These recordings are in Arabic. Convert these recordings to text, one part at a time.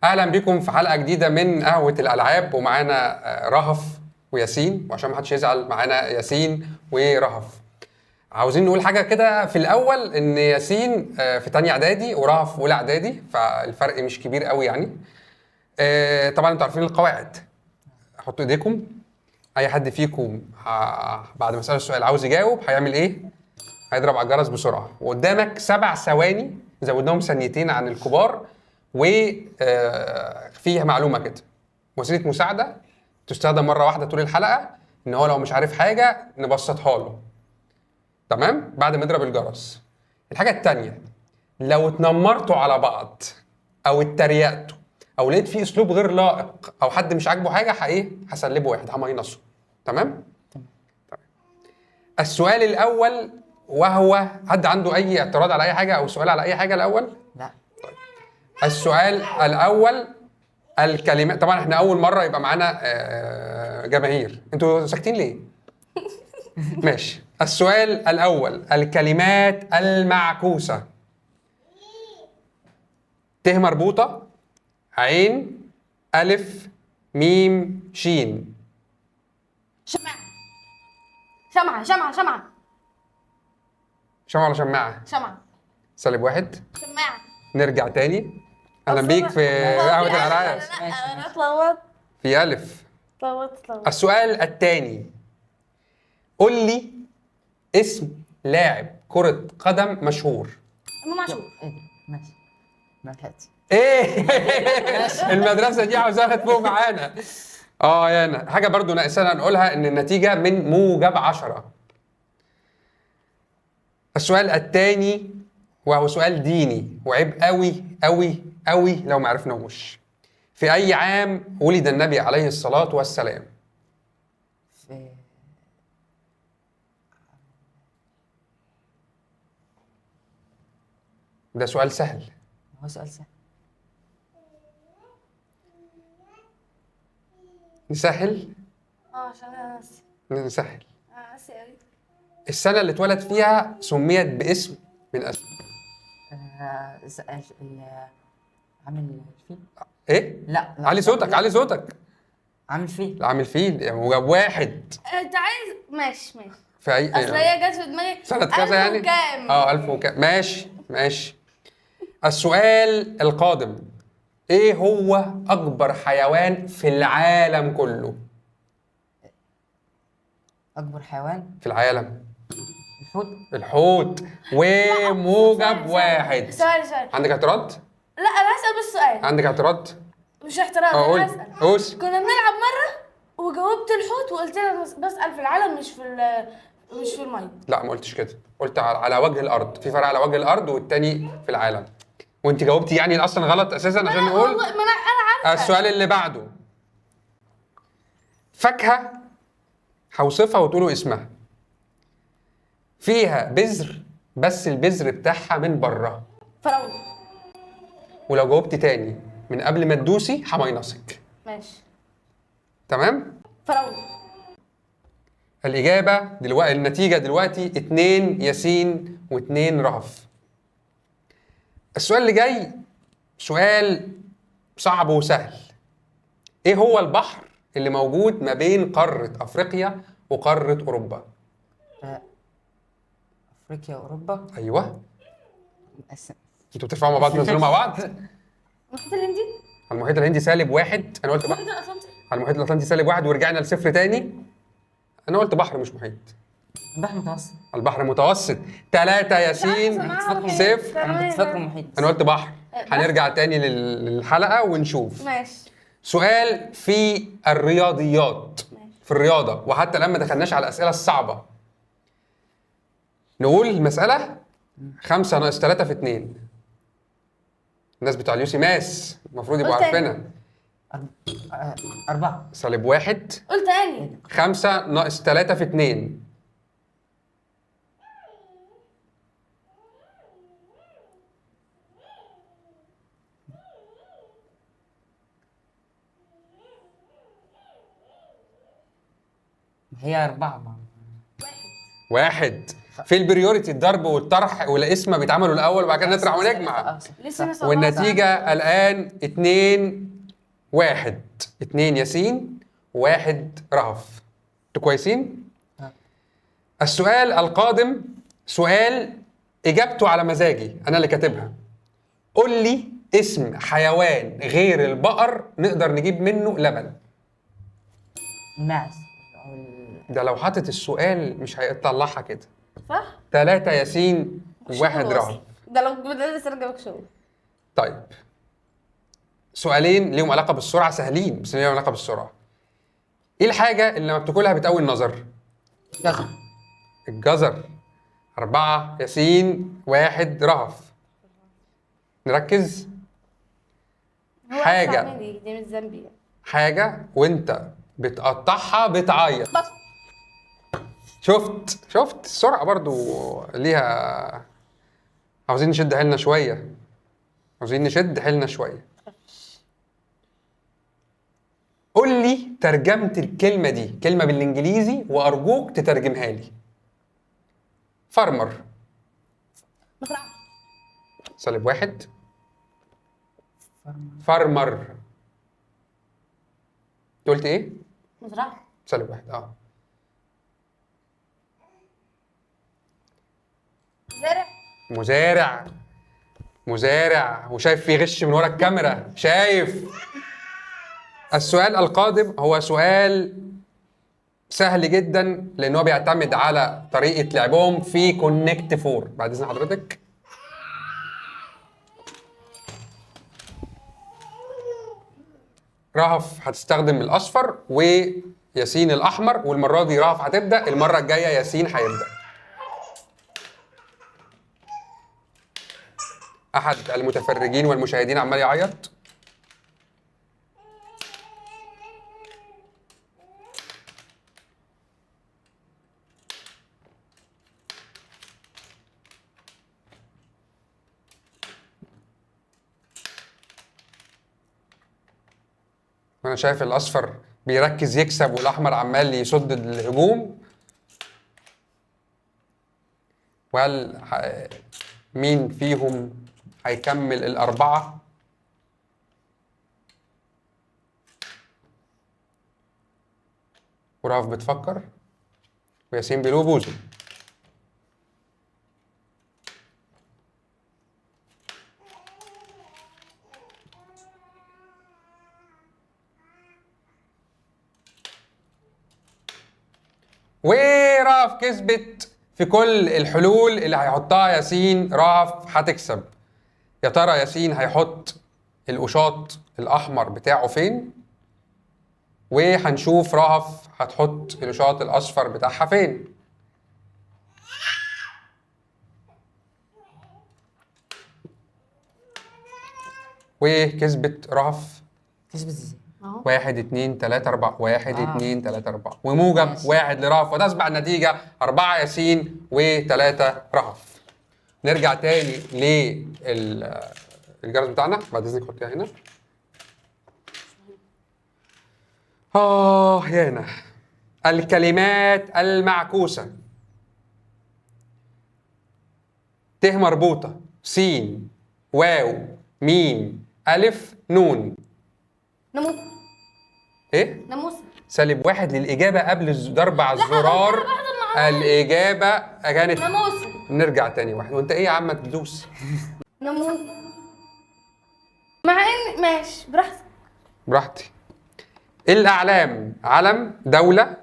اهلا بكم في حلقه جديده من قهوه الالعاب، ومعانا رهف وياسين. وعشان ما حدش يزعل، معانا ياسين ورهف. عاوزين نقول حاجه كده في الاول، ان ياسين في تانية اعدادي ورهف في اولى اعدادي، فالفرق مش كبير قوي يعني. طبعا انتوا عارفين القواعد. حطوا ايديكم. اي حد فيكم بعد ما اسال السؤال عاوز يجاوب هيعمل ايه؟ هيضرب على الجرس بسرعه، وقدامك 7 ثواني، زودناهم ثانيتين عن الكبار. وفيها معلومه كده، وسيله مساعده تستخدم مره واحده طول الحلقه، ان هو لو مش عارف حاجه نبسطها له. تمام؟ بعد ما نضرب الجرس. الحاجه الثانيه، لو اتنمرتوا على بعض او اتريقتوا او لقيت فيه اسلوب غير لائق او حد مش عاجبه حاجه، هسلبه واحد، همينصه. تمام؟ السؤال الاول، وهو حد عنده اي اعتراض على اي حاجه او سؤال على اي حاجه الاول؟ لا. السؤال الاول، الكلمات. طبعا احنا اول مره يبقى معانا جماهير. انتوا ساكتين ليه؟ ماشي. السؤال الاول، الكلمات المعكوسه. ت مربوطه، عين، الف، ميم، شين. شمعة شمعة شمعة شمعة شمعة ولا شماعه؟ شمعة سالب واحد. شماعة. نرجع تاني. اهلا بيك في قهوه الالعاب. انا اتلخبطت في الف. اتلخبطت. السؤال الثاني، قول لي اسم لاعب كرة قدم مشهور. امام عاشور. ايه ماشي. ما لحقتش. ايه المدرسة دي عاوزاها تفوق معانا. يانا حاجة برضو ناقصانا نقولها، ان النتيجة من موجب 10. السؤال الثاني، وهو سؤال ديني وعيب قوي قوي قوي لو ما عرفناهوش. في اي عام ولد النبي عليه الصلاة والسلام؟ في ده سؤال سهل. هو سؤال سهل. نسهل. عشان انا ناسي. نسهل. انا ناسي قوي. السنة اللي اتولد فيها سميت باسم من اسم. عامل فيل. ايه؟ لا علي صوتك، علي صوتك. عامل فيل. عامل فيل يعني موجب واحد. انت عايز ماشي في اي اصل هي جت في دماغي سنة كذا يعني؟ وكام. 1000 وكام. ماشي ماشي. السؤال القادم، ايه هو اكبر حيوان في العالم كله؟ اكبر حيوان في العالم. الحوت. الحوت. وموجب واحد. سؤال عندك اعتراض؟ لا انا هسأل بس سؤال. عندك اعتراض؟ مش احترام، قول. انا هسأل. قول. كنا بنلعب مرة وجاوبت الحوت وقلت لك بسأل في العالم مش في المية. لا ما قلتش كده، قلت على وجه الارض. في فرق على وجه الارض والتاني في العالم. وانت جاوبتي يعني اصلا غلط اساسا عشان نقول. والله ما انا عارفة. السؤال اللي بعده، فاكهة هوصفها وتقولوا اسمها. فيها بذر بس البذر بتاعها من بره. فراولة. ولو جاوبتي تاني من قبل ما تدوسي همينصك. ماشي. تمام؟ فراولة. الإجابة دلوقتي، النتيجة دلوقتي 2 ياسين و2 رهف. السؤال اللي جاي سؤال صعب وسهل. ايه هو البحر اللي موجود ما بين قارة افريقيا وقارة اوروبا؟ افريقيا واوروبا. ايوه. مقسم. انتوا بترفعوا مع بعض تنزلوا مع بعض. المحيط الهندي. المحيط الهندي سالب واحد. انا قلت المحيط بحر. الأطلنطي. المحيط الاطلنطي سالب واحد ورجعنا لصفر تاني. انا قلت بحر مش محيط. بحر متوسط. البحر المتوسط. 3 ياسين، سمعها صفر. انا كنت فاكره محيط. انا قلت بحر. هنرجع تاني للحلقة ونشوف. ماشي. سؤال في الرياضيات، في الرياضة، وحتى لما دخلناش على الأسئلة الصعبة. نقول المسألة 5 ناقص 3 في 2. الناس بتوع اليوسي ماس المفروض يبقوا قول تاني. عارفينها. 4. سالب واحد. قول تاني. 5 ناقص 3 في 2. هي 4. واحد. في البريوريتي الضرب والطرح والاسم بيتعملوا الاول وبعد كده نطرح ونجمع. لسه ناس والنتيجه الان 2-1. 2 ياسين 1 رهف. انتوا كويسين؟ السؤال القادم سؤال اجابته على مزاجي، انا اللي كاتبها. قول لي اسم حيوان غير البقر نقدر نجيب منه لبن. الماعز ده لو حاطط السؤال مش هيطلعها كده. صح؟ 3 ياسين 1 شغل رهف. أصلاً. ده لو بدأت ارجع شغل. طيب سؤالين ليهم علاقه بالسرعه سهلين بس ليهم علاقه بالسرعه. ايه الحاجه اللي لما بتاكلها بتقوي النظر؟ جزر. الجزر. 4 ياسين 1 رهف. نركز. هو حاجة. أسرع مني، دي مش ذنبي يعني. حاجة وانت بتقطعها بتعيط. شفت السرعة برضو ليها. عاوزين نشد حيلنا شوية. قول لي ترجمة الكلمة دي، كلمة بالإنجليزي وأرجوك تترجمها لي. فارمر. مزرعة. -1. فارمر. قلت ايه؟ مزرعة. -1. زرع. مزارع. وشايف في غش من ورا الكاميرا، شايف. السؤال القادم هو سؤال سهل جدا لان هو بيعتمد على طريقه لعبهم في كونكت 4. بعد اذن حضرتك. رهف هتستخدم الاصفر وياسين الاحمر، والمره دي رهف هتبدا، المره الجايه ياسين هيبدا. احد المتفرجين والمشاهدين عمال يعيط. وانا شايف الاصفر بيركز يكسب والاحمر عمال يصد الهجوم. وهل مين فيهم هيكمل الأربعة؟ ورهف بتفكر وياسين بيلو بوزو. ورهف كسبت في كل الحلول اللي هيحطها ياسين. رهف هتكسب. يا ترى ياسين هيحط القشاط الأحمر بتاعه فين؟ وهنشوف رهف هتحط القشاط الأصفر بتاعها فين؟ وكسبت رهف. كسبت ازاي؟ 1 2 3 4. 1 آه. 2 3 4 وموجب ماشي. 1 لرهف، وتصبح النتيجة 4 ياسين و3 رهف. نرجع تاني للجرس بتاعنا. بعد اذنك حطيها هنا. هنا الكلمات المعكوسة. ت مربوطة، س، واو، ميم، ألف، نون. ناموس. ايه؟ ناموس. -1 للإجابة قبل ضرب على الزرار. قلت لك واحدة معايا. الإجابة كانت. ناموس. نرجع تاني واحد. وانت ايه يا عم تدوس؟ ناموس. مع ان ماشي براحتك. براحتي. الأعلام. علم دولة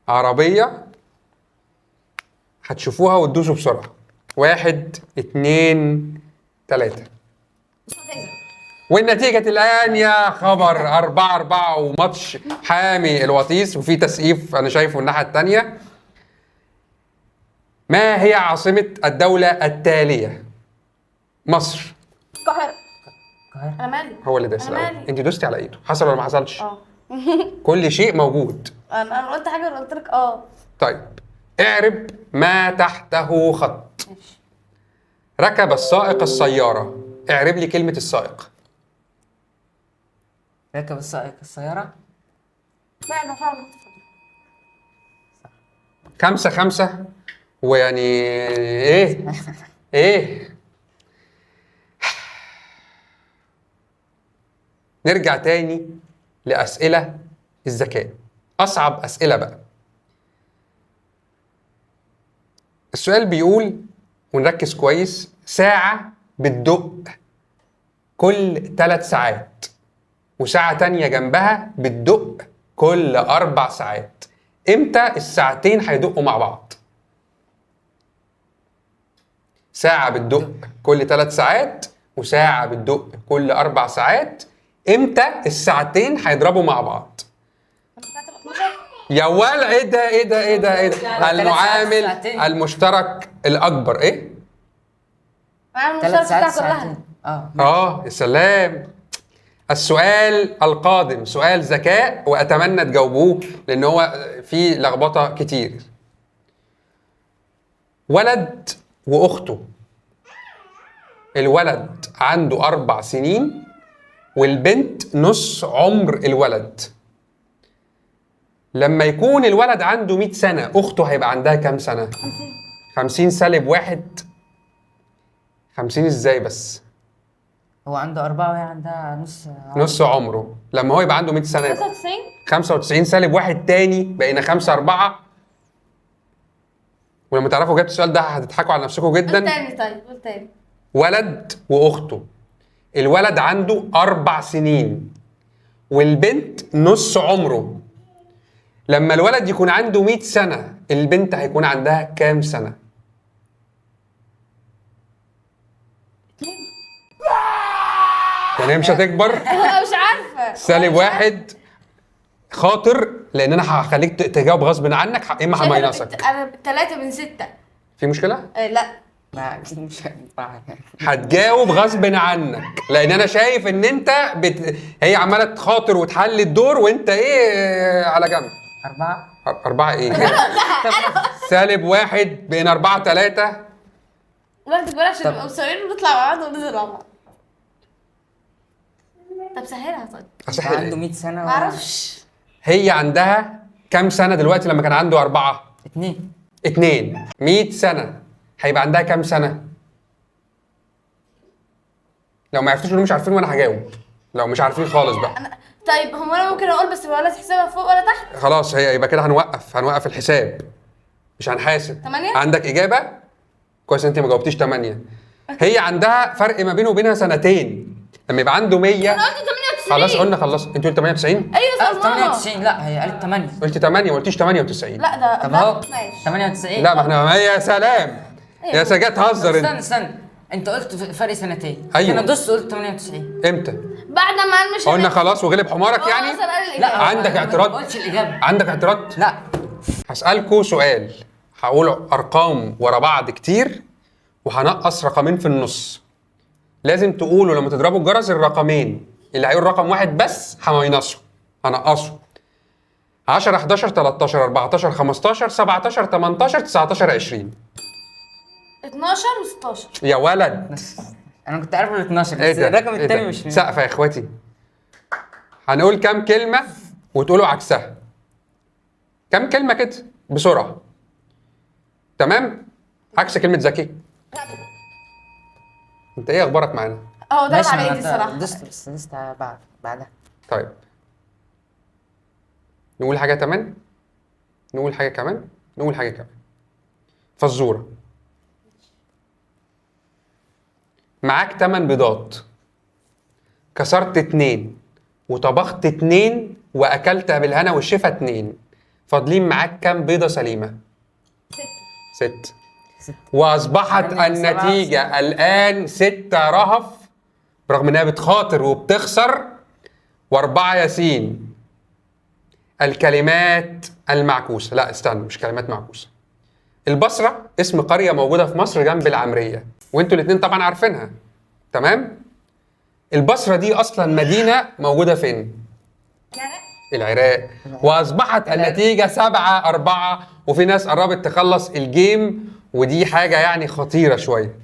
عربية. هتشوفوها وتدوسوا بسرعة. 1 2 3. والنتيجة الآن يا خبر 4-4 وماتش حامي الوطيس وفي تسقيف أنا شايفه الناحية التانية. ما هي عاصمة الدولة التالية؟ مصر. القاهرة. القاهرة. انا مالي. هو اللي داس أنا الأول. مالي. أنت دوستي على إيده، حصل ولا ما حصلش؟ اه. كل شيء موجود. انا قلت حاجة قلت لك طيب اعرب ما تحته خط. ماشي. ركب السائق السيارة. اعرب لي كلمة السائق. ركب السائق السيارة. فعلا. 5-5 ويعني ايه نرجع تاني لأسئلة الذكاء، أصعب أسئلة بقى. السؤال بيقول، ونركز كويس، ساعة بتدق كل 3 ساعات وساعة تانية جنبها بتدق كل 4 ساعات، امتى الساعتين هيدقوا مع بعض؟ ساعة بتدق كل 3 ساعات وساعة بتدق كل 4 ساعات، امتى الساعتين هيضربوا مع بعض؟ يا ولا ايه ده ايه ده ايه ده ايه ده؟ المعامل المشترك الاكبر ايه؟ انا 3 المشترك ساعات بتاعها كلها. ساعتين. يا سلام. السؤال القادم سؤال ذكاء واتمنى تجاوبوه لان هو فيه لخبطه كتير. ولد واخته، الولد عنده 4 سنين والبنت نص عمر الولد. لما يكون الولد عنده 100 سنة أخته هيبقى عندها كام سنة؟ 50 سالب 1. 50 إزاي بس؟ هو عنده 4 وهي عندها نص عمره. لما هو يبقى عنده 100 سنة يبقى 95. 95 سالب 1 تاني بقينا 5 4. ولما تعرفوا جبت السؤال ده هتضحكوا على نفسكم قول جدا. تاني طيب قول تاني. ولد وأخته، الولد عنده 4 سنين والبنت نص عمره. لما الولد يكون عنده 100 سنة البنت هيكون عندها كام سنة؟ يعني هي مش هتكبر. انا مش عارفه. سالب 1 خاطر لان انا هخليك تجاوب غصب عنك، اما همينصك. انا 3 من 6. في مشكله؟ لا ما اكيد مش هينفع. هتجاوب غصب عنك لان انا شايف ان انت هي عماله تخاطر وتحل الدور وانت ايه على جنب. 4. 4 ايه؟ سالب 1 بين 4 3. لا تقول عشان نبقى مساويين ونطلع مع بعض وننزل مع بعض. طب سهلها طيب. اسهل عنده إيه؟ 100 سنة ما اعرفش. هي عندها كام سنه دلوقتي لما كان عنده 4؟ 2. 2. 100 سنه هيبقى عندها كام سنه؟ لو ما عرفتوش مش عارفين وانا هجاوب، لو مش عارفين خالص بقى. طيب هو انا ممكن اقول بس ولا تحسبها فوق ولا تحت؟ خلاص هي يبقى كده هنوقف الحساب، مش هنحاسب. 8. عندك اجابه كويس انت ما جاوبتيش 8. هي عندها فرق ما بينه وبينها 2 سنين. لما يبقى عنده 100 انا قلت 98. خلاص قلنا خلص. انت قلت 98؟ ايوه صح ماما. 98. لا هي قالت 8. قلت 8 ما قلتيش 98. لا ده طب اهو ماشي. 98. لا ما احنا يا سلام يا سجاد تهزر انت. استنى انت قلت فرق سنتين. أيوة. انا دوست قلت 98. امتى؟ بعد ما قال مش قلنا خلاص وغلب حمارك يعني؟ لا عندك اعتراض؟ ما قلتش الاجابه. عندك اعتراض؟ لا هسألكوا سؤال، هقول أرقام ورا بعض كتير وهنقص رقمين في النص. لازم تقولوا لما تضربوا الجرس الرقمين، اللي هيقول رقم واحد بس همينصه هنقصه. 10 11 13 14 15 17 18 19 20. 12 و16. يا ولد انا كنت عارف ال 12 ايه بس ده؟ الرقم إيه التاني ده؟ مش سقفة يا اخواتي. هنقول كام كلمة وتقولوا عكسها. كام كلمة كده بسرعة. تمام؟ عكس كلمة ذكي. انت ايه اخبارك معانا؟ اهو ده ماشي. على أنا ايدي الصراحه. دوست بس دوست بعدها. طيب نقول حاجة كمان. نقول حاجة كمان. فزورة. معاك 8 بيضات، كسرت 2 وطبخت 2 واكلت بالهنا والشفا 2، فاضلين معاك كام بيضة سليمة؟ 6. واصبحت 8 و7 النتيجة الان 6 رهف رغم انها بتخاطر وبتخسر، و4 ياسين. الكلمات المعكوسة، لا استنى مش كلمات معكوسة. البصرة اسم قرية موجودة في مصر جنب العمرية وانتوا الاتنين طبعا عارفينها. تمام؟ البصرة دي اصلا مدينة موجودة فين؟ العراق. واصبحت النتيجة 7-4 وفي ناس قربت تخلص الجيم ودي حاجة يعني خطيرة شوية.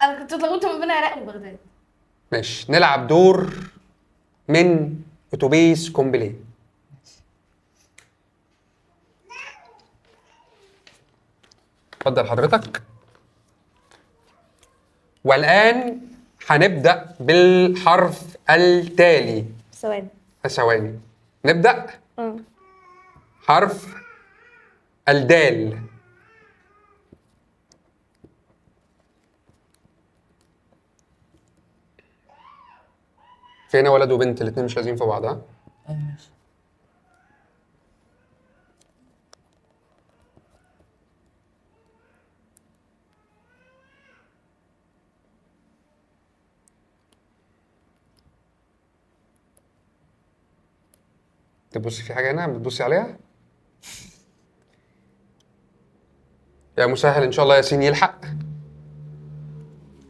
انا كنت اتلخبطت ما بين العراق وبغداد. ماشي نلعب دور من اتوبيس كومبليه. اتفضل حضرتك. والآن هنبدأ بالحرف التالي. ثواني. نبدأ. حرف الدال. في هنا ولد وبنت الاتنين مش لازقين في بعض، ها؟ ايوه ماشي. تبصي في حاجة هنا بتبصي عليها؟ يا مسهل ان شاء الله ياسين يلحق.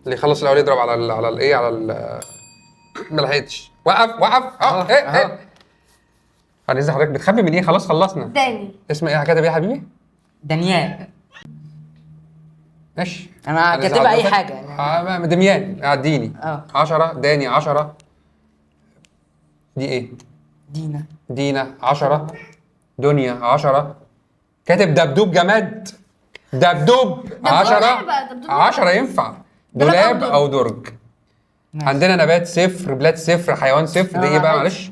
اللي يخلص الاول يضرب على الايه على ما لحقتش. وقف ايه. هننزل حضرتك بتخبي من ايه؟ خلاص خلصنا. داني. اسم ايه كاتب ايه يا حبيبي؟ دانيال. ماشي. انا هننزل كاتبها اي حضرتك. حاجه يعني. دميان اديني. 10 داني 10. دي ايه؟ دينا 10. دنيا 10. كاتب دبدوب جماد. دبدوب 10. 10 ينفع. دولاب او درج. عندنا نبات 0، بلاد 0، حيوان 0. دي ايه بقى معلش؟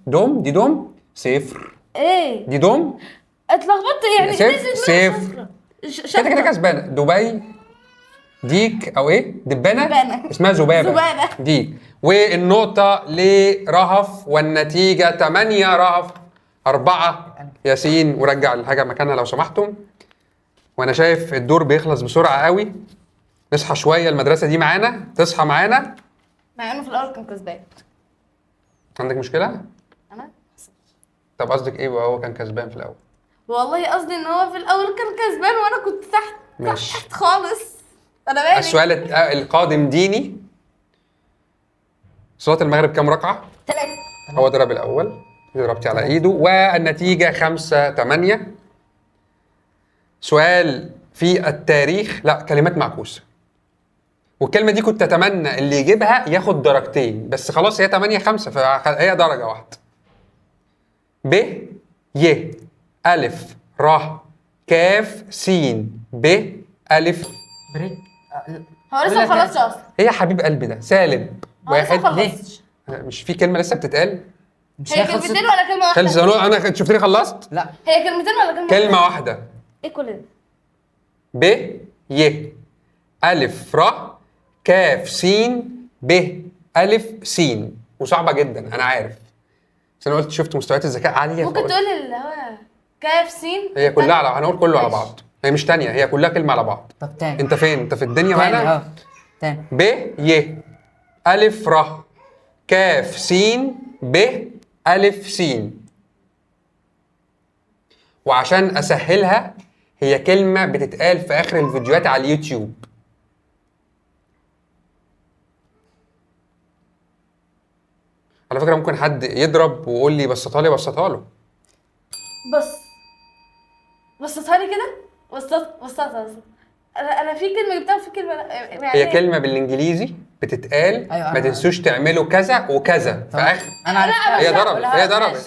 دوم. دي دوم 0. ايه دي دوم اتلخبطت يعني. 0. كده كسبانه. دبي. ديك او ايه؟ دبانه. اسمها ذبابه. ديك. والنقطه لرهف والنتيجه 8 رهف 4 ياسين. ورجع الحاجه مكانها لو سمحتم. وانا شايف الدور بيخلص بسرعه قوي. نصحى شويه، المدرسه دي معانا، تصحى معانا. مع انه في الاول كان كسبان. عندك مشكله؟ انا طب قصدك ايه بقى هو كان كسبان في الاول؟ والله قصدي ان هو في الاول كان كسبان وانا كنت تحت. ماشي. تحت خالص. انا مالي. السؤال القادم ديني. صلاة المغرب كام ركعة؟ 3. هو ضرب الأول، ضربتي على إيده، والنتيجة 5-8. سؤال في التاريخ، لا كلمات معكوسة. والكلمة دي كنت أتمنى اللي يجيبها ياخد درجتين، بس خلاص هي 8-5 فهي درجة واحدة. ب ي ألف ر كاف س ب ألف. بريك. هو لسه ما خلصش اصلا. ايه يا حبيب قلبي ده؟ سالب هو لسه ما واحد. خلصش. مش في كلمة لسه بتتقال؟ مش هي خلصت؟ كلمتين ولا كلمه واحده؟ خلص. انا شفتني خلصت؟ لا هي كلمتين ولا كلمه كلمة واحده؟ واحدة. ايه كل ده؟ ب ي ألف ر كاف س ب ألف س. وصعبة جدا أنا عارف، بس أنا قلت شفت مستويات الذكاء عالية ممكن فقلت تقول اللي هو كاف سين. هي كلها هنقول كله على بعض. هي مش تانية، هي كلها كلمة على بعض. طب تاني. أنت فين؟ أنت في الدنيا تاني معانا؟ تاني. ب ي ألف ر كاف س ب ألف س. وعشان أسهلها، هي كلمة بتتقال في آخر الفيديوهات على اليوتيوب. على فكرة ممكن حد يضرب ويقول لي بسطها له. بصتها لي كده. بصتها. انا في كلمه جبتها وفي كلمه لا. هي كلمة بالانجليزي بتتقال. أيوة ما تنسوش تعملوا كذا وكذا في آخر. انا عارف. هي ضربت. مش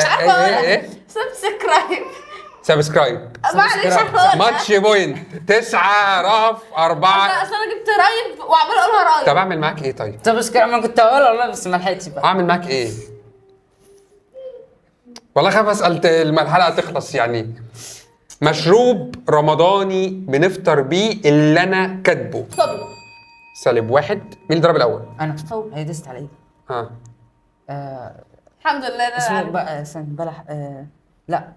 عارفه ايه سبسكرايب. معلش ماتش بوينت 9 رهف 4. اصل انا جبت رايب وعماله اقولها رايب. طب اعمل معاك ايه طيب؟ طب بس انا كنت هقول والله بس ما لحقتش بقى. اعمل معاك ايه؟ والله خايف اسال الحلقه تخلص يعني. مشروب رمضاني بنفطر بيه اللي انا كاتبه. صبي. -1. مين اللي ضرب الاول؟ انا هو. هي دست على ايدي. الحمد لله انا اسمه عارف. بقى بلح. لا.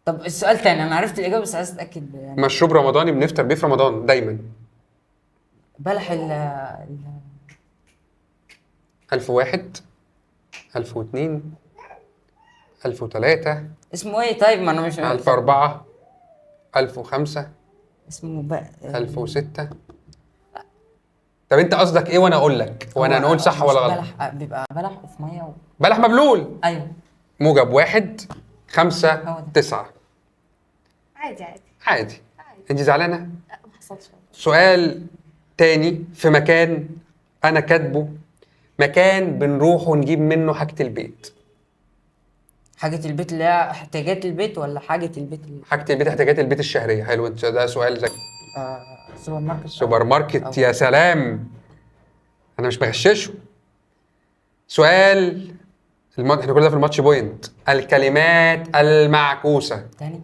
طب السؤال تاني، انا عرفت الاجابه بس عايز اتاكد يعني. مشروب رمضاني بنفطر بيه في رمضان دايما. بلح 1001 1002 1003 اسمه ايه طيب؟ ما انا مش 1004 1005 اسمه بقى 1006. طب انت قصدك ايه وانا اقول لك؟ وانا نقول صح ولا غلط؟ بلح بيبقى بلح في ميه بلح مبلول. ايوه. موجب 1 5 9. عادي. انت زعلانه؟ ما حصلش. سؤال تاني في مكان انا كاتبه، مكان بنروح ونجيب منه حاجة البيت. حاجة البيت اللي هي احتياجات البيت ولا حاجة البيت اللي... حاجه البيت، احتياجات البيت الشهريه. حلو، ده سؤال ذكي. سوبر ماركت. سوبر ماركت، أو- يا سلام، انا مش بغششه. سؤال احنا كل ده في الماتش بوينت. الكلمات المعكوسه. تاني.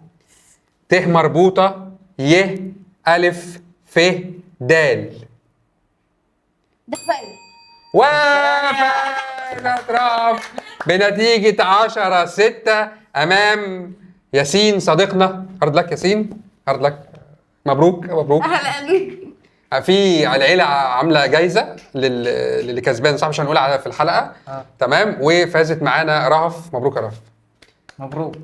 ت مربوطه، ي، الف، ف، د. ده فايدة. وفاز اطراف بنتيجة 10-6 أمام ياسين صديقنا. هارد لك ياسين، هارد لك. مبروك مبروك. اهلا. في العيلة عاملة جايزة للي كسبان، صح؟ مش هنقول على في الحلقة. تمام. وفازت معانا رهف. مبروك يا رهف. مبروك.